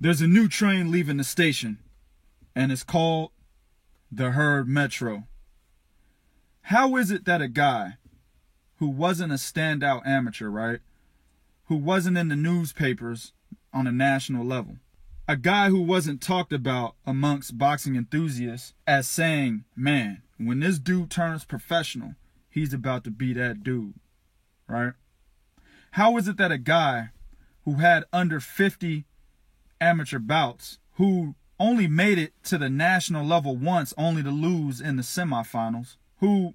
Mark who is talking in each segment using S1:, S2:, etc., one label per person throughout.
S1: There's a new train leaving the station, and it's called the Herd Metro. How is it that a guy who wasn't a standout amateur, right? Who wasn't in the newspapers on a national level, a guy who wasn't talked about amongst boxing enthusiasts as saying, man, when this dude turns professional, he's about to be that dude, right? How is it that a guy who had under 50 amateur bouts, who only made it to the national level once, only to lose in the semifinals, who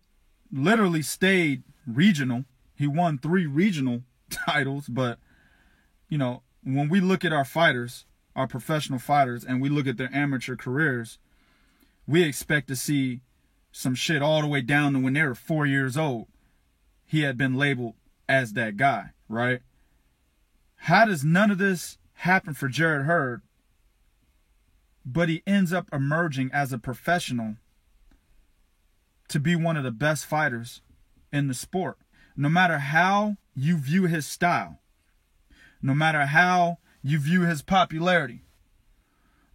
S1: literally stayed regional, he won 3 regional titles, but, you know, when we look at our fighters, our professional fighters, and we look at their amateur careers, we expect to see some shit all the way down to when they were 4 years old. He had been labeled as that guy, right? How does none of this happen for Jarrett Hurd, but he ends up emerging as a professional to be one of the best fighters in the sport? No matter how you view his style, no matter how you view his popularity,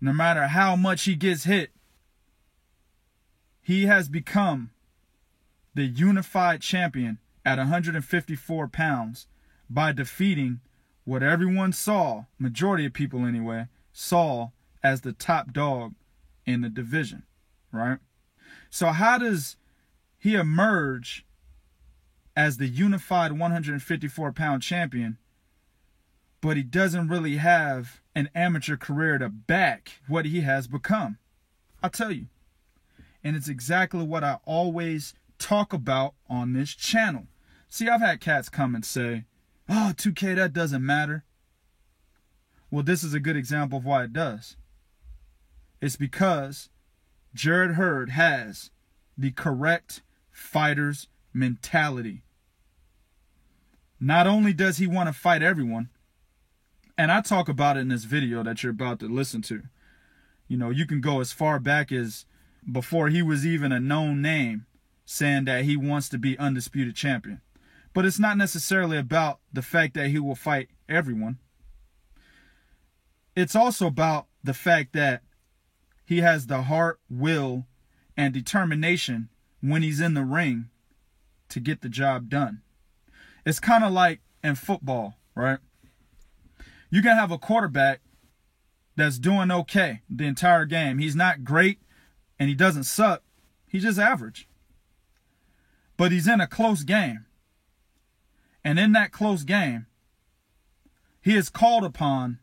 S1: no matter how much he gets hit, he has become the unified champion at 154 pounds by defeating what everyone saw, majority of people anyway, saw as the top dog in the division, right? So how does he emerge as the unified 154-pound champion, but he doesn't really have an amateur career to back what he has become? I'll tell you. And it's exactly what I always talk about on this channel. See, I've had cats come and say, oh, 2K, that doesn't matter. Well, this is a good example of why it does. It's because Jarrett Hurd has the correct fighter's mentality. Not only does he want to fight everyone, and I talk about it in this video that you're about to listen to. You know, you can go as far back as before he was even a known name, saying that he wants to be undisputed champion. But it's not necessarily about the fact that he will fight everyone. It's also about the fact that he has the heart, will, and determination when he's in the ring to get the job done. It's kind of like in football, right? You can have a quarterback that's doing okay the entire game. He's not great and he doesn't suck. He's just average. But he's in a close game. And in that close game, he is called upon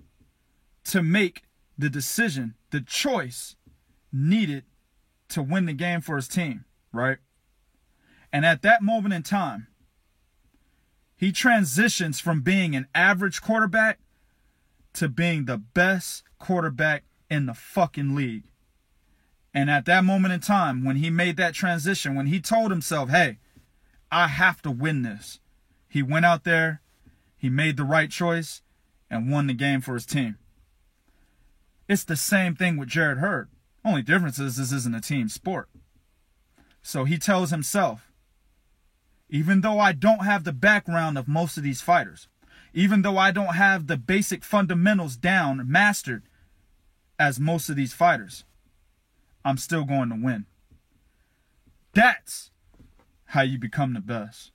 S1: to make the decision, the choice needed to win the game for his team, right? And at that moment in time, he transitions from being an average quarterback to being the best quarterback in the fucking league. And at that moment in time, when he made that transition, when he told himself, hey, I have to win this, he went out there, he made the right choice, and won the game for his team. It's the same thing with Jarrett Hurd. Only difference is this isn't a team sport. So he tells himself, even though I don't have the background of most of these fighters, even though I don't have the basic fundamentals down, mastered as most of these fighters, I'm still going to win. That's how you become the best.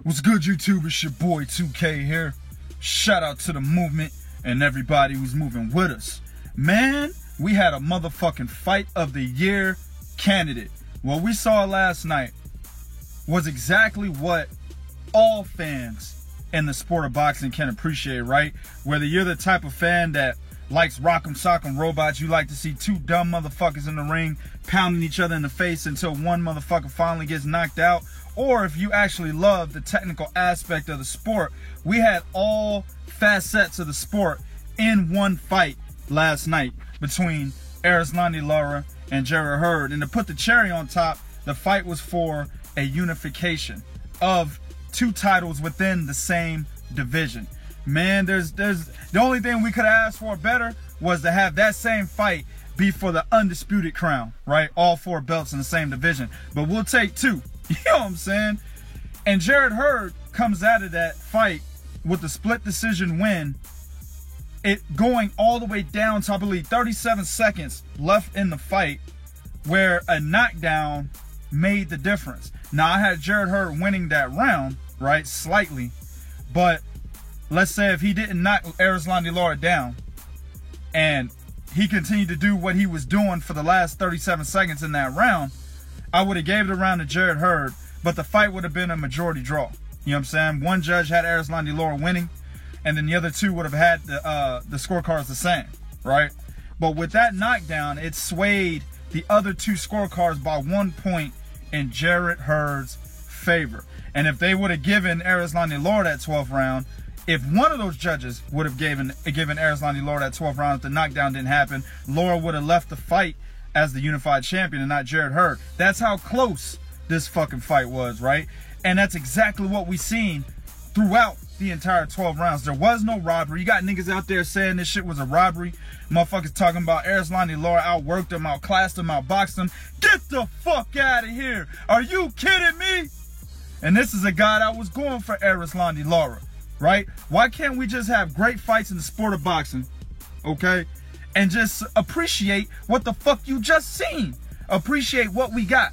S1: What's good, YouTube? It's your boy 2K here. Shout out to the movement and everybody who's moving with us. Man, we had a motherfucking fight of the year candidate. What we saw last night was exactly what all fans in the sport of boxing can appreciate, right? Whether you're the type of fan that likes rock'em sock'em robots, you like to see two dumb motherfuckers in the ring pounding each other in the face until one motherfucker finally gets knocked out, or if you actually love the technical aspect of the sport, we had all facets of the sport in one fight last night between Erislandy Lara and Jarrett Hurd. And to put the cherry on top, the fight was for a unification of two titles within the same division. Man, there's the only thing we could ask for better was to have that same fight be for the undisputed crown, right? All 4 belts in the same division. But we'll take 2. You know what I'm saying? And Jarrett Hurd comes out of that fight with a split decision win, it going all the way down to, I believe, 37 seconds left in the fight, where a knockdown made the difference. Now, I had Jarrett Hurd winning that round, right, slightly, but let's say if he didn't knock Erislandy Lara down and he continued to do what he was doing for the last 37 seconds in that round, I would have gave the round to Jarrett Hurd, but the fight would have been a majority draw. You know what I'm saying? One judge had Erislandy Lara winning, and then the other 2 would have had the scorecards the same, right? But with that knockdown, it swayed the other 2 scorecards by 1 point in Jarrett Hurd's favor. And if they would have given Erislandy Lara that 12th round, if one of those judges would have given Erislandy Lara that 12th round, if the knockdown didn't happen, Lara would have left the fight as the unified champion and not Jarrett Hurd. That's how close this fucking fight was, right? And that's exactly what we seen throughout the entire 12 rounds. There was no robbery. You got niggas out there saying this shit was a robbery. Motherfuckers talking about Erislandy Lara outworked him, outclassed him, outboxed him. Get the fuck out of here. Are you kidding me? And this is a guy that was going for Erislandy Lara, right? Why can't we just have great fights in the sport of boxing, okay? And just appreciate what the fuck you just seen. Appreciate what we got.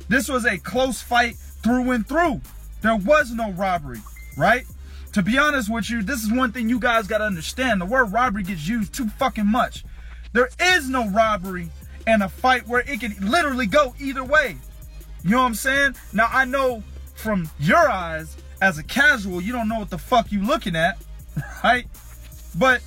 S1: This was a close fight through and through. There was no robbery, right? To be honest with you, this is one thing you guys got to understand. The word robbery gets used too fucking much. There is no robbery in a fight where it can literally go either way. You know what I'm saying? Now, I know from your eyes, as a casual, you don't know what the fuck you looking at, right? But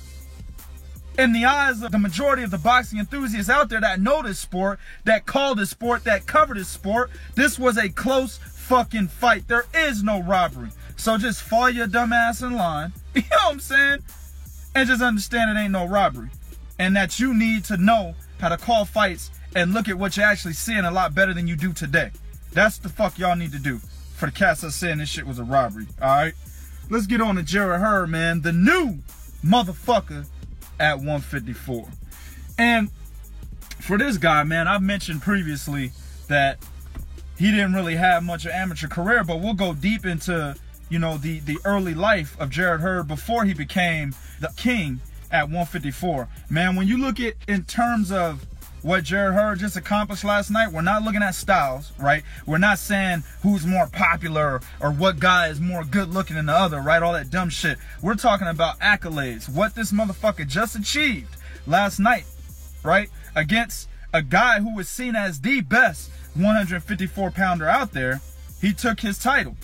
S1: in the eyes of the majority of the boxing enthusiasts out there that know this sport, that call this sport, that cover this sport, this was a close fucking fight. There is no robbery. So just fall your dumb ass in line, you know what I'm saying? And just understand it ain't no robbery. And that you need to know how to call fights and look at what you're actually seeing a lot better than you do today. That's the fuck y'all need to do for the cats that's saying this shit was a robbery, alright? Let's get on to Jarrett Hurd, man. The new motherfucker at 154. And for this guy, man, I've mentioned previously that he didn't really have much of an amateur career, but we'll go deep into, you know, the early life of Jarrett Hurd before he became the king at 154. Man, when you look at in terms of what Jarrett Hurd just accomplished last night, we're not looking at styles, right? We're not saying who's more popular or what guy is more good looking than the other, right? All that dumb shit. We're talking about accolades, what this motherfucker just achieved last night, right? Against a guy who was seen as the best 154 pounder out there. He took his title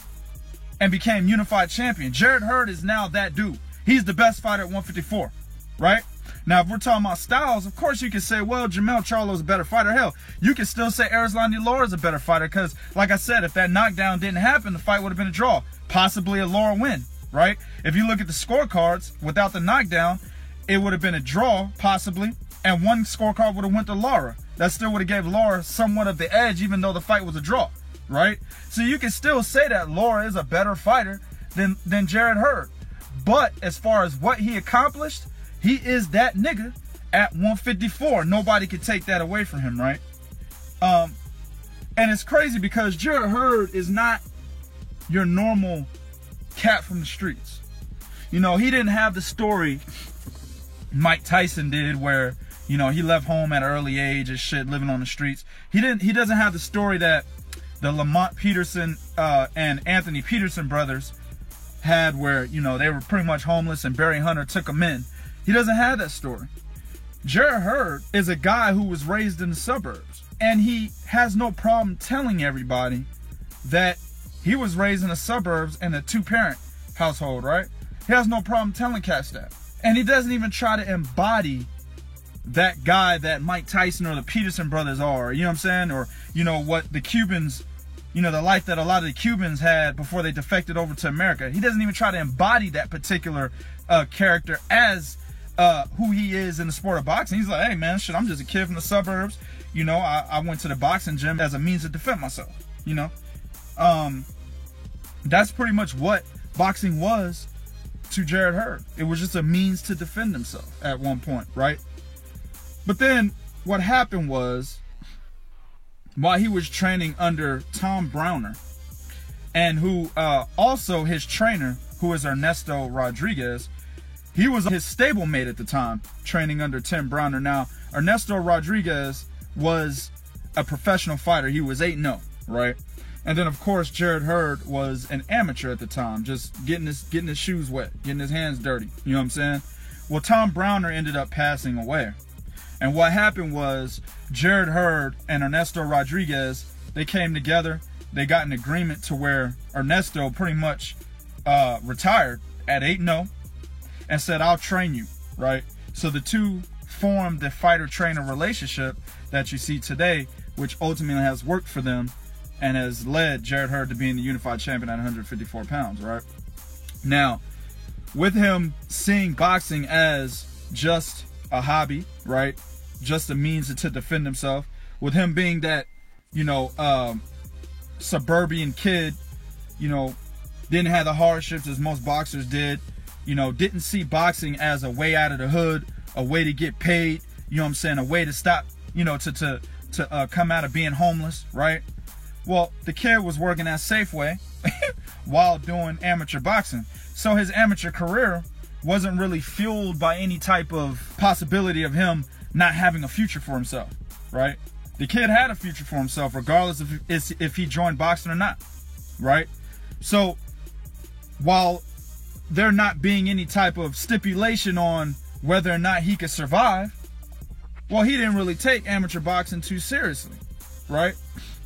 S1: and became unified champion. Jarrett Hurd is now that dude. He's the best fighter at 154, right? Now, if we're talking about styles, of course you can say, well, Jermell Charlo's a better fighter. Hell, you can still say Erislandy Lara is a better fighter because, like I said, if that knockdown didn't happen, the fight would have been a draw. Possibly a Lara win, right? If you look at the scorecards, without the knockdown, it would have been a draw, possibly, and one scorecard would have went to Lara. That still would have gave Lara somewhat of the edge, even though the fight was a draw, right? So you can still say that Lara is a better fighter than Jarrett Hurd. But as far as what he accomplished, he is that nigga at 154. Nobody can take that away from him, right? And it's crazy because Jarrett Hurd is not your normal cat from the streets. You know, he didn't have the story Mike Tyson did where, you know, he left home at an early age and shit, living on the streets. He doesn't have the story that the Lamont Peterson and Anthony Peterson brothers had where, you know, they were pretty much homeless and Barry Hunter took them in. He doesn't have that story. Jarrett Hurd is a guy who was raised in the suburbs, and he has no problem telling everybody that he was raised in the suburbs in a two-parent household, right? He has no problem telling cats that. And he doesn't even try to embody that guy that Mike Tyson or the Peterson brothers are, you know what I'm saying? Or, you know, what the Cubans, you know, the life that a lot of the Cubans had before they defected over to America. He doesn't even try to embody that particular character as who he is in the sport of boxing. He's like, hey man, shit, I'm just a kid from the suburbs. You know, I went to the boxing gym as a means to defend myself, you know. That's pretty much what boxing was to Jarrett Hurd. It was just a means to defend himself at one point, right? But then what happened was, while he was training under Tom Browner, and who also his trainer, who is Ernesto Rodriguez, he was his stablemate at the time, training under Tim Browner. Now, Ernesto Rodriguez was a professional fighter. He was 8-0, right? And then, of course, Jarrett Hurd was an amateur at the time, just getting his shoes wet, getting his hands dirty. You know what I'm saying? Well, Tom Browner ended up passing away. And what happened was Jarrett Hurd and Ernesto Rodriguez, they came together. They got an agreement to where Ernesto pretty much retired at 8-0 and said, I'll train you, right? So the two formed the fighter-trainer relationship that you see today, which ultimately has worked for them and has led Jarrett Hurd to being the unified champion at 154 pounds, right? Now, with him seeing boxing as just a hobby, right? Just a means to defend himself, with him being that, you know, suburban kid, you know, didn't have the hardships as most boxers did, you know, didn't see boxing as a way out of the hood, a way to get paid, you know what I'm saying, a way to stop, you know, to come out of being homeless, right? Well, the kid was working at Safeway while doing amateur boxing. So his amateur career wasn't really fueled by any type of possibility of him not having a future for himself, right? The kid had a future for himself regardless of if he joined boxing or not, right? So while there not being any type of stipulation on whether or not he could survive, well, he didn't really take amateur boxing too seriously, right?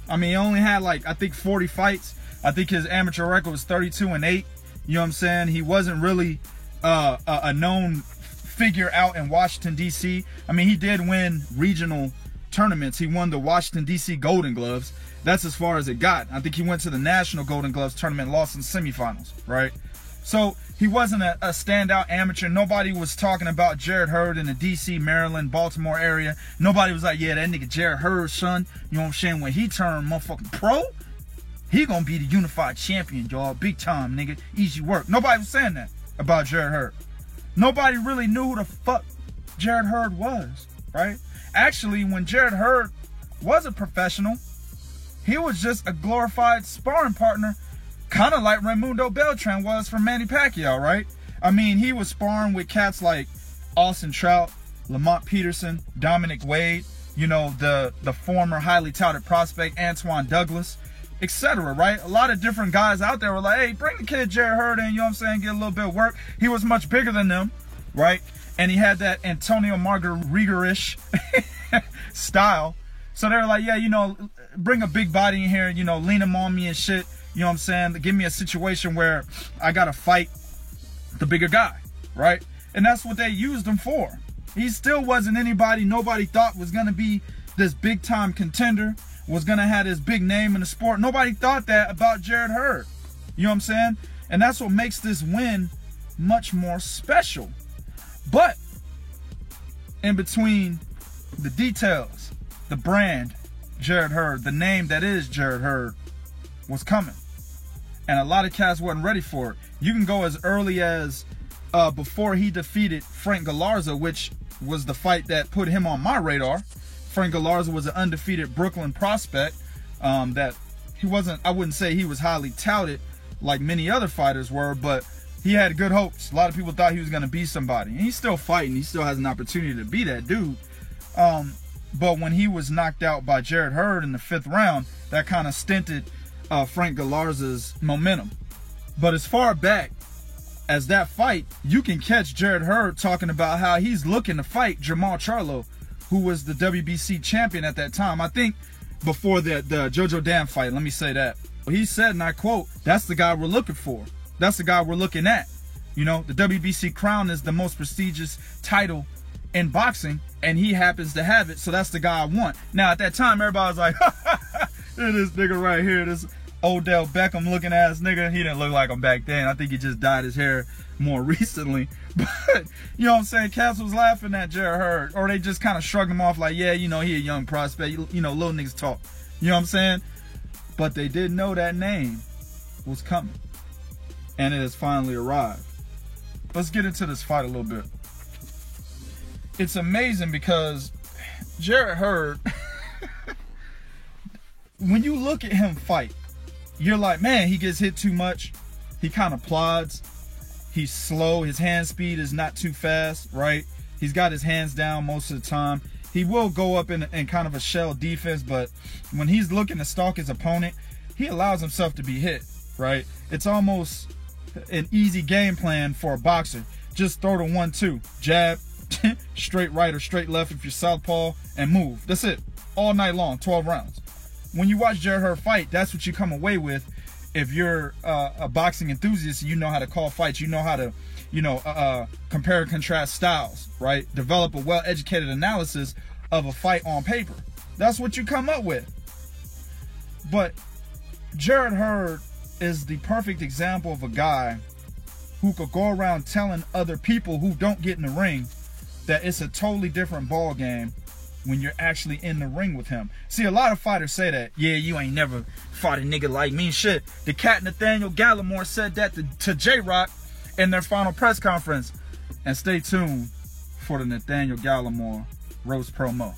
S1: I mean, he only had like, I think 40 fights. I think his amateur record was 32-8. You know what I'm saying? He wasn't really a known figure out in Washington, D.C. I mean, he did win regional tournaments. He won the Washington, D.C. Golden Gloves. That's as far as it got. I think he went to the National Golden Gloves tournament, lost in semifinals, right? So he wasn't a standout amateur. Nobody was talking about Jarrett Hurd in the D.C., Maryland, Baltimore area. Nobody was like, yeah, that nigga Jarrett Hurd, son, you know what I'm saying? When he turned motherfucking pro, he gonna be the unified champion, y'all. Big time, nigga. Easy work. Nobody was saying that about Jarrett Hurd. Nobody really knew who the fuck Jarrett Hurd was, right? Actually, when Jarrett Hurd was a professional, he was just a glorified sparring partner, kind of like Raimundo Beltran was for Manny Pacquiao, right? I mean, he was sparring with cats like Austin Trout, Lamont Peterson, Dominic Wade, you know, the former highly touted prospect Antoine Douglas, etc., right? A lot of different guys out there were like, hey, bring the kid Jarrett Hurd in, you know what I'm saying, get a little bit of work. He was much bigger than them, right? And he had that Antonio Margarita-ish style. So they were like, yeah, you know, bring a big body in here, you know, lean him on me and shit. You know what I'm saying? Give me a situation where I got to fight the bigger guy, right? And that's what they used him for. He still wasn't anybody nobody thought was going to be this big time contender, was going to have this big name in the sport. Nobody thought that about Jarrett Hurd. You know what I'm saying? And that's what makes this win much more special. But in between the details, the brand, Jarrett Hurd, the name that is Jarrett Hurd, was coming. And a lot of cats wasn't ready for it. You can go as early as before he defeated Frank Galarza, which was the fight that put him on my radar. Frank Galarza was an undefeated Brooklyn prospect that he wasn't, I wouldn't say he was highly touted like many other fighters were, but he had good hopes. A lot of people thought he was going to be somebody. And he's still fighting. He still has an opportunity to be that dude. But when he was knocked out by Jarrett Hurd in the 5th round, that kind of stinted Frank Galarza's momentum. But as far back as that fight, you can catch Jarrett Hurd talking about how he's looking to fight Jermall Charlo, who was the WBC champion at that time. I think before the Jojo Dam fight, let me say that. He said, and I quote, that's the guy we're looking for. That's the guy we're looking at. You know, the WBC crown is the most prestigious title in boxing, and he happens to have it, so that's the guy I want. Now, at that time, everybody was like, this nigga right here, this Odell Beckham looking ass nigga. He didn't look like him back then. I think he just dyed his hair more recently. But, you know what I'm saying, cats was laughing at Jarrett Hurd, or they just kind of shrugged him off like, yeah, you know, he a young prospect. You know, little niggas talk. You know what I'm saying? But they didn't know that name was coming. And it has finally arrived. let's get into this fight a little bit. It's amazing because Jarrett Hurd, when you look at him fight, you're like, man, he gets hit too much. He kind of plods. He's slow. His hand speed is not too fast, right? He's got his hands down most of the time. He will go up in kind of a shell defense, but when he's looking to stalk his opponent, he allows himself to be hit, right? It's almost an easy game plan for a boxer. Just throw the 1-2, jab, straight right or straight left if you're southpaw, and move. That's it. All night long, 12 rounds. When you watch Jarrett Hurd fight, that's what you come away with. If you're a boxing enthusiast, you know how to call fights. You know how to, compare and contrast styles, right? Develop a well-educated analysis of a fight on paper. That's what you come up with. But Jarrett Hurd is the perfect example of a guy who could go around telling other people who don't get in the ring that it's a totally different ball game when you're actually in the ring with him. See, a lot of fighters say that, yeah, you ain't never fought a nigga like me. Shit, the cat Nathaniel Gallimore said that to J-Rock in their final press conference. And stay tuned for the Nathaniel Gallimore roast promo.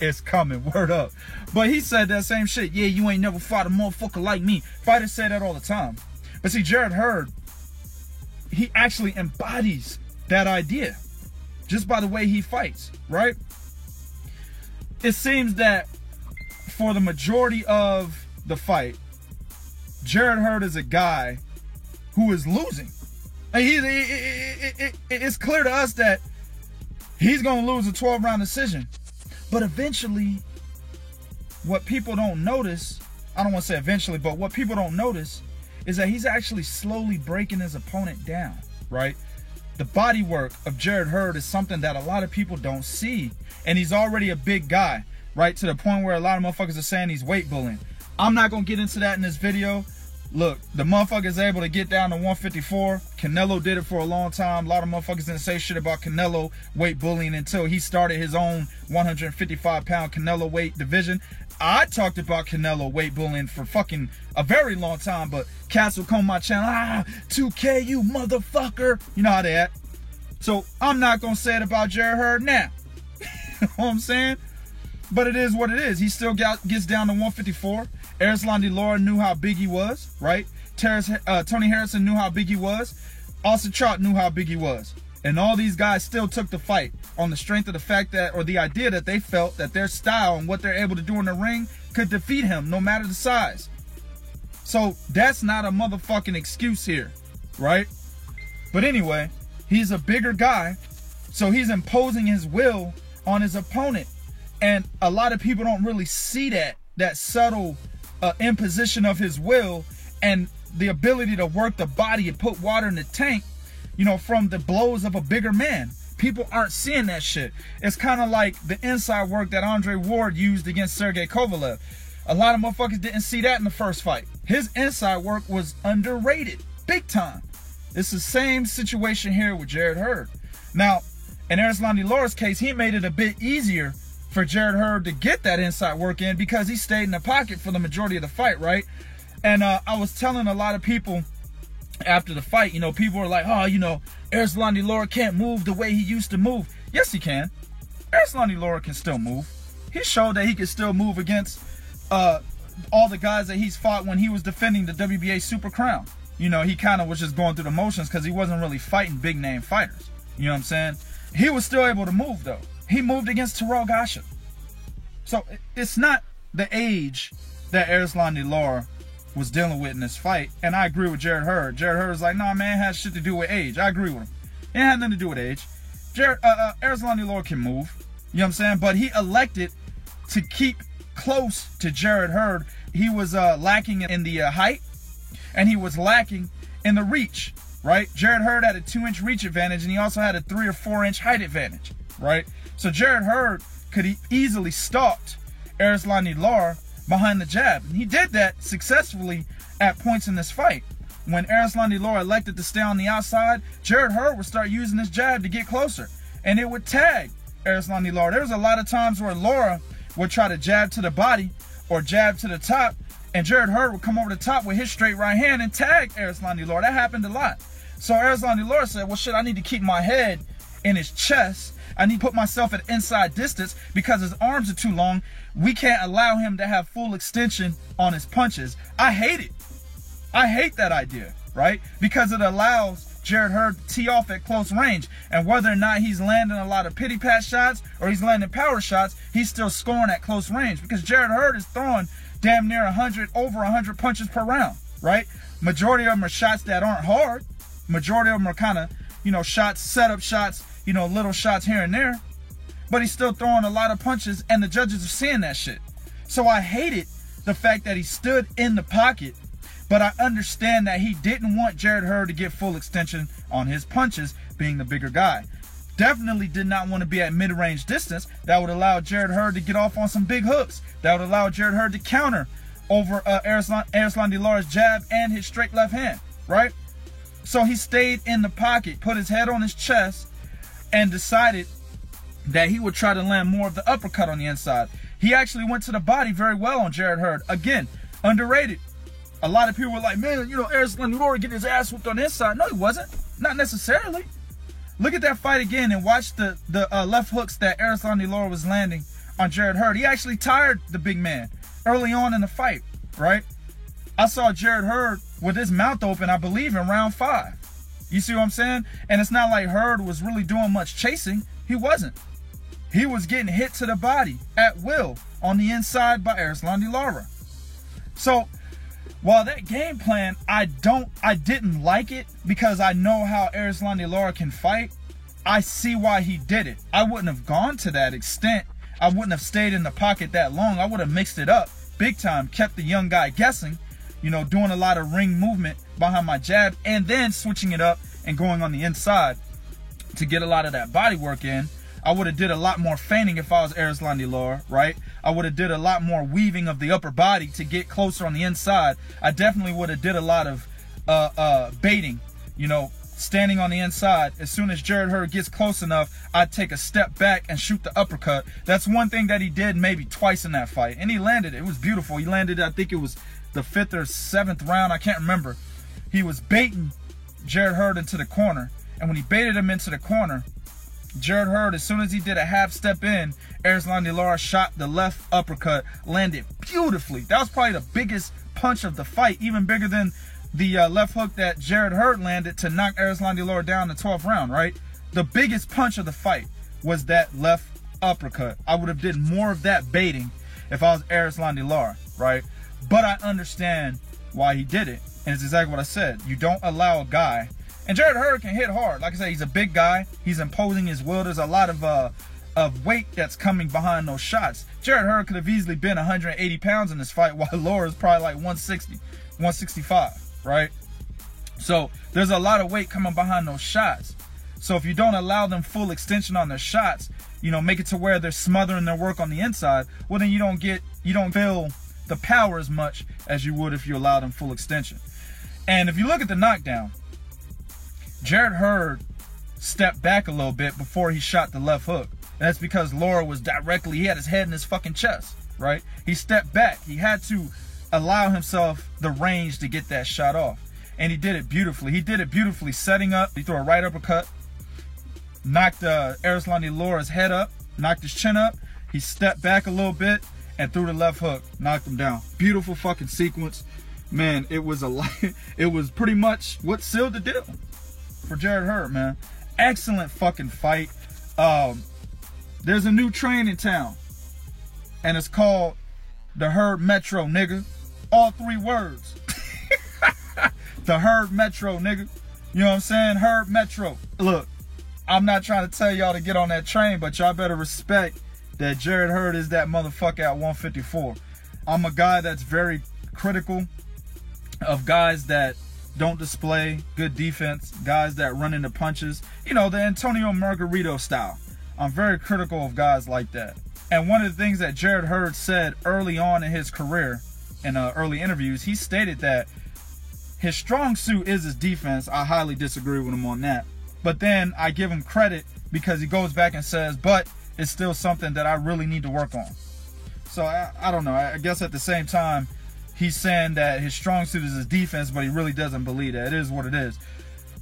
S1: It's coming, word up. But he said that same shit. Yeah, you ain't never fought a motherfucker like me. Fighters say that all the time. But see, Jarrett Hurd, he actually embodies that idea just by the way he fights, right? It seems that for the majority of the fight, Jarrett Hurd is a guy who is losing. It's clear to us that he's going to lose a 12-round decision. But eventually, what people don't notice, I don't want to say eventually, but what people don't notice is that he's actually slowly breaking his opponent down, right? The body work of Jarrett Hurd is something that a lot of people don't see. And he's already a big guy, right? To the point where a lot of motherfuckers are saying he's weight bullying. I'm not going to get into that in this video. Look, the motherfucker's able to get down to 154. Canelo did it for a long time. A lot of motherfuckers didn't say shit about Canelo weight bullying until he started his own 155-pound Canelo weight division. I talked about Canelo weight bullying for fucking a very long time, but cats will come on my channel, 2K, you motherfucker. You know how they act. So I'm not going to say it about Jarrett Hurd now. You know what I'm saying? But it is what it is. He still gets down to 154. Erislandy Lara knew how big he was, right? Tony Harrison knew how big he was. Austin Trout knew how big he was. And all these guys still took the fight on the strength of the fact that, or the idea that they felt that their style and what they're able to do in the ring could defeat him no matter the size. So that's not a motherfucking excuse here, right? But anyway, he's a bigger guy, so he's imposing his will on his opponent. And a lot of people don't really see that subtle imposition of his will and the ability to work the body and put water in the tank, you know, from the blows of a bigger man. People aren't seeing that shit. It's kind of like the inside work that Andre Ward used against Sergey Kovalev. A lot of motherfuckers didn't see that in the first fight. His inside work was underrated, big time. It's the same situation here with Jarrett Hurd. Now, in Erislandy Lara's case, he made it a bit easier for Jarrett Hurd to get that inside work in because he stayed in the pocket for the majority of the fight, right? And I was telling a lot of people after the fight, you know, people were like, oh, you know, Erislandy Lara can't move the way he used to move. Yes, he can. Erislandy Lara can still move. He showed that he can still move against all the guys that he's fought when he was defending the WBA Super Crown. You know, he kind of was just going through the motions because he wasn't really fighting big name fighters. You know what I'm saying? He was still able to move, though. He moved against Terrell Gasha. So it's not the age that Erislandy Lara was dealing with in this fight. And I agree with Jarrett Hurd. Jarrett Hurd was like, nah, man, it has shit to do with age. I agree with him. It had nothing to do with age. Erislandy Lara can move. You know what I'm saying? But he elected to keep close to Jarrett Hurd. He was lacking in the height, and he was lacking in the reach, right? Jarrett Hurd had a 2-inch reach advantage, and he also had a 3 or 4-inch height advantage, right? So Jarrett Hurd could easily stalked Erislandy Lara behind the jab. And he did that successfully at points in this fight. When Erislandy Lara elected to stay on the outside, Jarrett Hurd would start using his jab to get closer. And it would tag Erislandy Lara. There was a lot of times where Lara would try to jab to the body or jab to the top, and Jarrett Hurd would come over the top with his straight right hand and tag Erislandy Lara. That happened a lot. So Erislandy Lara said, well, shit, I need to keep my head in his chest. I need to put myself at inside distance because his arms are too long. We can't allow him to have full extension on his punches. I hate it. I hate that idea, right? Because it allows Jarrett Hurd to tee off at close range. And whether or not he's landing a lot of pity pat shots or he's landing power shots, he's still scoring at close range because Jarrett Hurd is throwing damn near over 100 punches per round, right? Majority of them are shots that aren't hard. Majority of them are kind of, you know, shots, setup shots, you know, little shots here and there. But he's still throwing a lot of punches, and the judges are seeing that shit. So I hated the fact that he stood in the pocket, but I understand that he didn't want Jarrett Hurd to get full extension on his punches, being the bigger guy. Definitely did not want to be at mid-range distance. That would allow Jarrett Hurd to get off on some big hooks. That would allow Jarrett Hurd to counter over Erislandy Lara's jab and his straight left hand, right? So he stayed in the pocket, put his head on his chest, and decided that he would try to land more of the uppercut on the inside. He actually went to the body very well on Jarrett Hurd. Again, underrated. A lot of people were like, man, you know, Erislandy Lara getting his ass whooped on the inside. No, he wasn't. Not necessarily. Look at that fight again and watch the left hooks that Erislandy Lara was landing on Jarrett Hurd. He actually tired the big man early on in the fight, right? I saw Jarrett Hurd with his mouth open, I believe, in round 5. You see what I'm saying? And it's not like Hurd was really doing much chasing. He wasn't. He was getting hit to the body at will on the inside by Erislandy Lara. So while that game plan, I didn't like it because I know how Erislandy Lara can fight. I see why he did it. I wouldn't have gone to that extent. I wouldn't have stayed in the pocket that long. I would have mixed it up big time, kept the young guy guessing, you know, doing a lot of ring movement behind my jab, and then switching it up and going on the inside to get a lot of that body work in. I would have did a lot more feigning if I was Erislandy Lara, right? I would have did a lot more weaving of the upper body to get closer on the inside. I definitely would have did a lot of baiting, you know, standing on the inside. As soon as Jarrett Hurd gets close enough, I'd take a step back and shoot the uppercut. That's one thing that he did maybe twice in that fight. And he landed it. It was beautiful. He landed, I think it was the 5th or 7th round. I can't remember. He was baiting Jarrett Hurd into the corner. And when he baited him into the corner, Jarrett Hurd, as soon as he did a half step in, Erislandy Lara shot the left uppercut, landed beautifully. That was probably the biggest punch of the fight, even bigger than the left hook that Jarrett Hurd landed to knock Erislandy Lara down in the 12th round, right? The biggest punch of the fight was that left uppercut. I would have did more of that baiting if I was Erislandy Lara, right? But I understand why he did it. And it's exactly what I said. You don't allow a guy. And Jarrett Hurd can hit hard. Like I said, he's a big guy. He's imposing his will. There's a lot of weight that's coming behind those shots. Jarrett Hurd could have easily been 180 pounds in this fight, while Lara's probably like 160, 165, right? So there's a lot of weight coming behind those shots. So if you don't allow them full extension on their shots, you know, make it to where they're smothering their work on the inside, well, then you don't feel the power as much as you would if you allow them full extension. And if you look at the knockdown, Jarrett Hurd stepped back a little bit before he shot the left hook. And that's because Lara was directly, he had his head in his fucking chest, right? He stepped back. He had to allow himself the range to get that shot off. And he did it beautifully. He did it beautifully, setting up. He threw a right uppercut, knocked Erislandy Lara's head up, knocked his chin up. He stepped back a little bit and threw the left hook, knocked him down. Beautiful fucking sequence. Man, it was it was pretty much what sealed the deal for Jarrett Hurd, man. Excellent fucking fight. There's a new train in town, and it's called the Hurd Metro, nigga. All 3 words. The Hurd Metro, nigga. You know what I'm saying? Hurd Metro. Look, I'm not trying to tell y'all to get on that train, but y'all better respect that Jarrett Hurd is that motherfucker at 154. I'm a guy that's very critical of guys that don't display good defense, guys that run into punches. You know, the Antonio Margarito style. I'm very critical of guys like that. And one of the things that Jarrett Hurd said early on in his career, in early interviews, he stated that his strong suit is his defense. I highly disagree with him on that. But then I give him credit because he goes back and says, but it's still something that I really need to work on. So I don't know. I guess at the same time, he's saying that his strong suit is his defense, but he really doesn't believe that. It is what it is.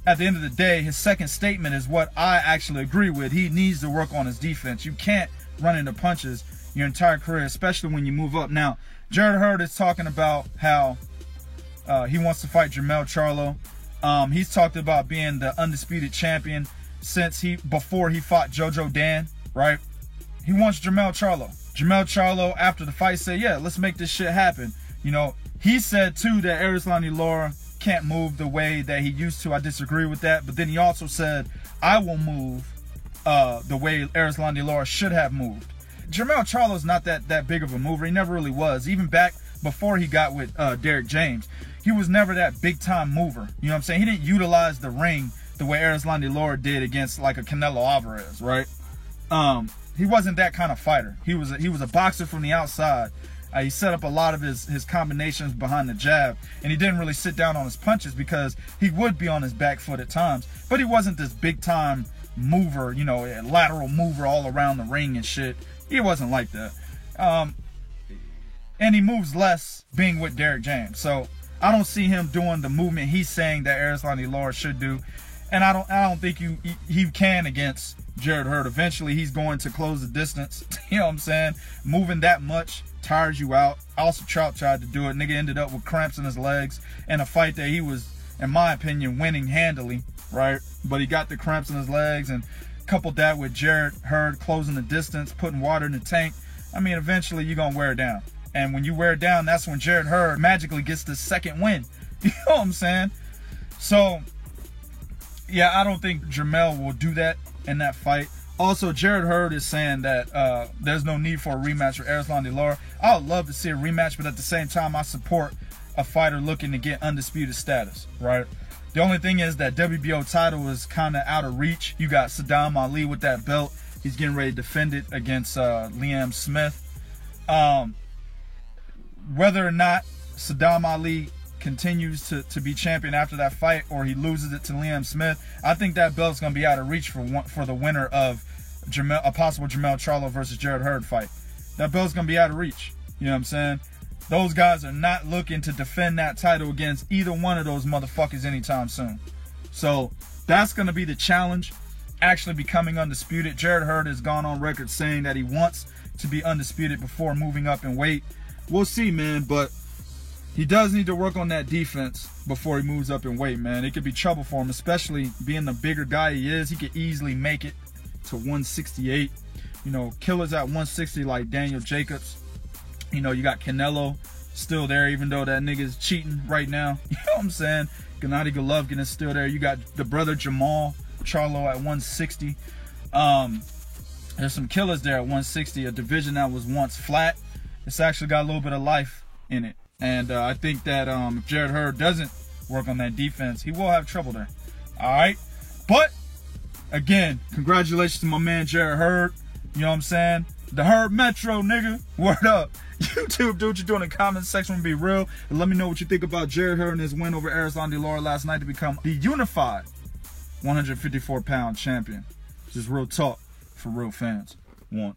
S1: at the end of the day, his second statement is what I actually agree with. He needs to work on his defense. You can't run into punches your entire career, especially when you move up. Now, Jarrett Hurd is talking about how he wants to fight Jermell Charlo. He's talked about being the undisputed champion since before he fought JoJo Dan, right? He wants Jermell Charlo. Jermell Charlo, after the fight, said, yeah, let's make this shit happen. You know, he said, too, that Erislandy Lara can't move the way that he used to. I disagree with that. But then he also said, I will move the way Erislandy Lara should have moved. Jermell Charlo's not that big of a mover. He never really was. Even back before he got with Derrick James, he was never that big-time mover. You know what I'm saying? He didn't utilize the ring the way Erislandy Lara did against, like, a Canelo Alvarez, right? He wasn't that kind of fighter. He was a boxer from the outside. He set up a lot of his combinations behind the jab, and he didn't really sit down on his punches because he would be on his back foot at times. But he wasn't this big-time mover, you know, a lateral mover all around the ring and shit. He wasn't like that. And he moves less being with Derrick James. So I don't see him doing the movement he's saying that Erislandy Lara should do. And I don't think he can against Jarrett Hurd. Eventually, he's going to close the distance. You know what I'm saying? Moving that much tires you out. Also, Trout tried to do it. Nigga ended up with cramps in his legs in a fight that he was, in my opinion, winning handily, right? But he got the cramps in his legs, and coupled that with Jarrett Hurd closing the distance, putting water in the tank. I mean, eventually you're going to wear it down. And when you wear it down, that's when Jarrett Hurd magically gets the second win. You know what I'm saying? So, yeah, I don't think Jermell will do that in that fight. Also, Jarrett Hurd is saying that there's no need for a rematch for Erislandy Lara. I would love to see a rematch, but at the same time, I support a fighter looking to get undisputed status, right? The only thing is that WBO title is kind of out of reach. You got Saddam Ali with that belt. He's getting ready to defend it against Liam Smith. Whether or not Saddam Ali continues to be champion after that fight, or he loses it to Liam Smith, I think that belt's going to be out of reach for the winner of a possible Jermell Charlo versus Jarrett Hurd fight. That belt's going to be out of reach. You know what I'm saying? Those guys are not looking to defend that title against either one of those motherfuckers anytime soon. So that's going to be the challenge, actually becoming undisputed. Jarrett Hurd has gone on record saying that he wants to be undisputed before moving up in weight. We'll see, man, but he does need to work on that defense before he moves up in weight, man. It could be trouble for him, especially being the bigger guy he is. He could easily make it to 168. You know, killers at 160 like Daniel Jacobs. You know, you got Canelo still there, even though that nigga's cheating right now. You know what I'm saying? Gennady Golovkin is still there. You got the brother Jermall Charlo at 160. There's some killers there at 160, a division that was once flat. It's actually got a little bit of life in it. And I think that if Jarrett Hurd doesn't work on that defense, he will have trouble there. All right? But, again, congratulations to my man Jarrett Hurd. You know what I'm saying? The Hurd Metro, nigga. Word up. YouTube, do what you do in the comments section. Be real. And let me know what you think about Jarrett Hurd and his win over Erislandy Lara last night to become the unified 154-pound champion. Just real talk for real fans. One.